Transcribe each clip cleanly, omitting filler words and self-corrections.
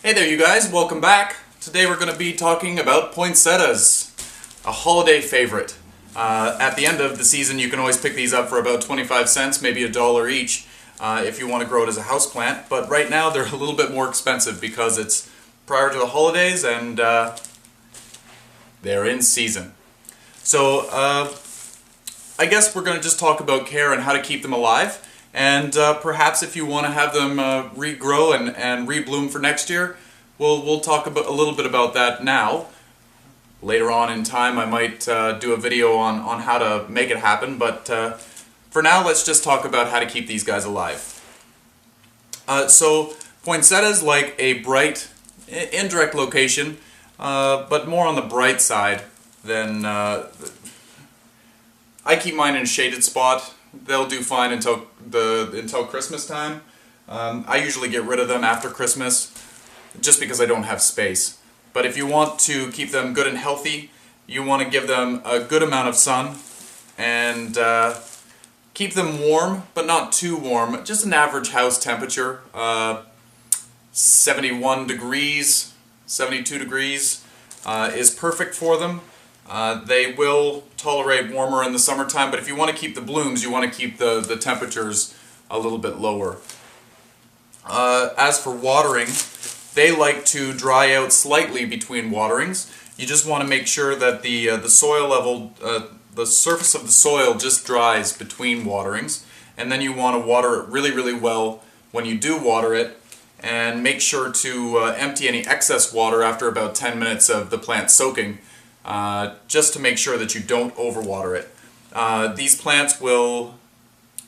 Hey there you guys, welcome back. Today we're going to be talking about poinsettias, a holiday favorite. At the end of the season you can always pick these up for about 25 cents, maybe $1 each if you want to grow it as a houseplant, but right now they're a little bit more expensive because it's prior to the holidays and they're in season. So I guess we're going to just talk about care and how to keep them alive. And perhaps if you want to have them regrow and rebloom for next year, we'll talk about a little bit about that now. Later on in time I might do a video on how to make it happen, but for now let's just talk about how to keep these guys alive. So poinsettias like a bright, indirect location, but more on the bright side than... I keep mine in a shaded spot. They'll do fine until Christmas time. I usually get rid of them after Christmas just because I don't have space. But if you want to keep them good and healthy, you want to give them a good amount of sun and keep them warm, but not too warm. Just an average house temperature, 71 degrees, 72 degrees is perfect for them. They will tolerate warmer in the summertime, but if you want to keep the blooms, you want to keep the temperatures a little bit lower. As for watering, they like to dry out slightly between waterings. You just want to make sure that the soil level, the surface of the soil just dries between waterings, and then you want to water it really, really well when you do water it, and make sure to empty any excess water after about 10 minutes of the plant soaking. Just to make sure that you don't overwater it. These plants will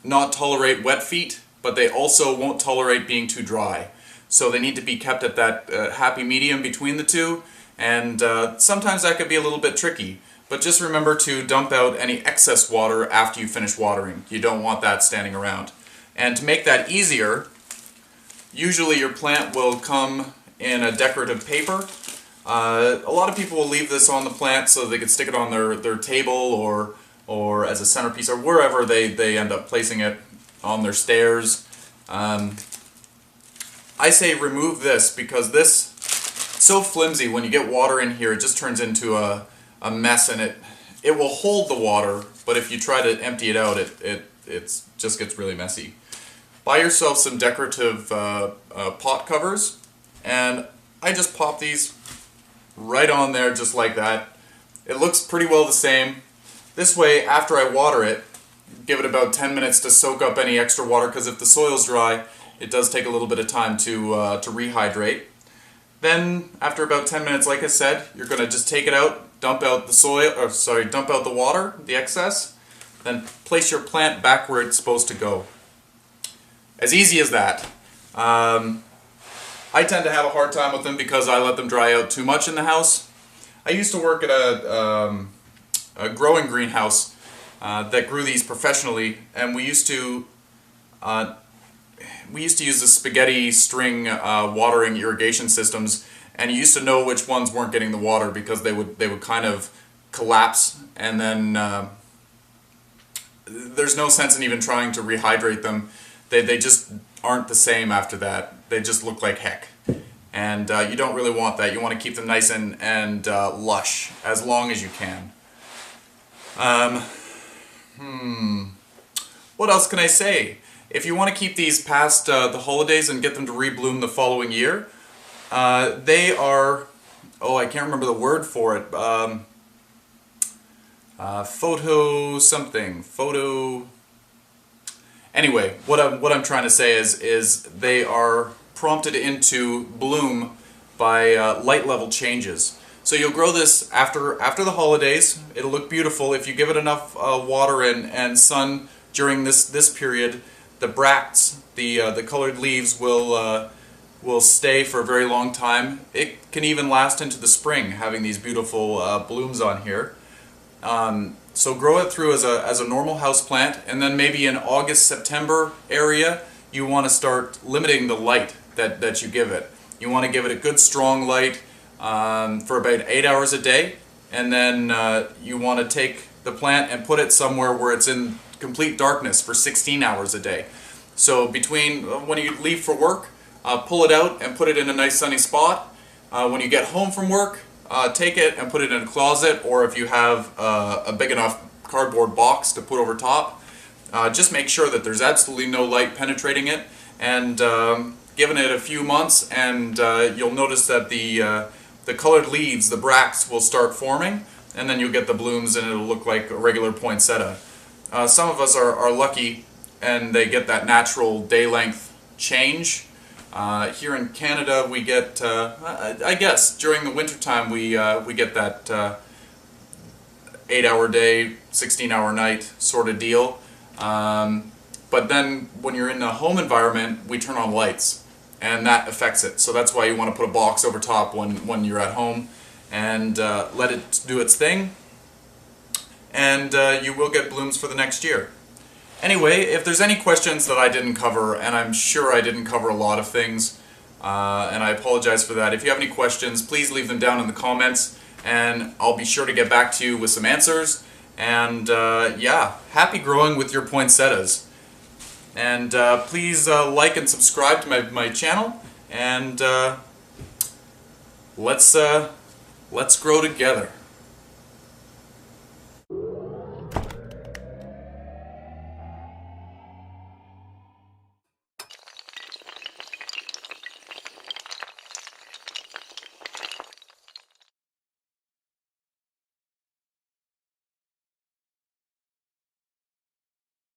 not tolerate wet feet, but they also won't tolerate being too dry. So they need to be kept at that happy medium between the two, and sometimes that could be a little bit tricky. But just remember to dump out any excess water after you finish watering. You don't want that standing around. And to make that easier, usually your plant will come in a decorative paper. A lot of people will leave this on the plant so they can stick it on their table or as a centerpiece or wherever they end up placing it, on their stairs. I say remove this because this is so flimsy. When you get water in here, it just turns into a mess, and it will hold the water, but if you try to empty it out, it just gets really messy. Buy yourself some decorative pot covers, and I just pop these right on there just like that. It looks pretty well the same. This way, after I water it, give it about 10 minutes to soak up any extra water, because if the soil's dry, it does take a little bit of time to rehydrate. Then, after about 10 minutes, like I said, you're going to just take it out, dump out the water, the excess, then place your plant back where it's supposed to go. As easy as that. I tend to have a hard time with them because I let them dry out too much in the house. I used to work at a growing greenhouse that grew these professionally, and we used to use the spaghetti string watering irrigation systems, and you used to know which ones weren't getting the water because they would kind of collapse, and then there's no sense in even trying to rehydrate them. They just aren't the same after that. They just look like heck. And you don't really want that. You want to keep them nice and lush as long as you can. What else can I say? If you want to keep these past the holidays and get them to rebloom the following year, they are... Oh, I can't remember the word for it. Anyway, what I'm trying to say is they are prompted into bloom by light level changes. So you'll grow this after the holidays. It'll look beautiful if you give it enough water and sun during this period. The bracts, the colored leaves, will stay for a very long time. It can even last into the spring, having these beautiful blooms on here. So grow it through as a normal house plant, and then maybe in August, September area, you want to start limiting the light that you give it. You want to give it a good strong light for about 8 hours a day, and then you want to take the plant and put it somewhere where it's in complete darkness for 16 hours a day. So between when you leave for work pull it out and put it in a nice sunny spot. When you get home from work, take it and put it in a closet, or if you have a big enough cardboard box to put over top, just make sure that there's absolutely no light penetrating it, and giving it a few months, and you'll notice that the colored leaves, the bracts, will start forming, and then you'll get the blooms and it'll look like a regular poinsettia. Some of us are lucky and they get that natural day length change. Here in Canada we get, I guess during the winter time we get that 8-hour day, 16-hour night sort of deal. But then when you're in a home environment, we turn on lights, and that affects it. So that's why you want to put a box over top when you're at home, and let it do its thing, and you will get blooms for the next year. Anyway, if there's any questions that I didn't cover, and I'm sure I didn't cover a lot of things, and I apologize for that. If you have any questions, please leave them down in the comments, and I'll be sure to get back to you with some answers. And yeah, happy growing with your poinsettias. And please like and subscribe to my channel, and let's grow together.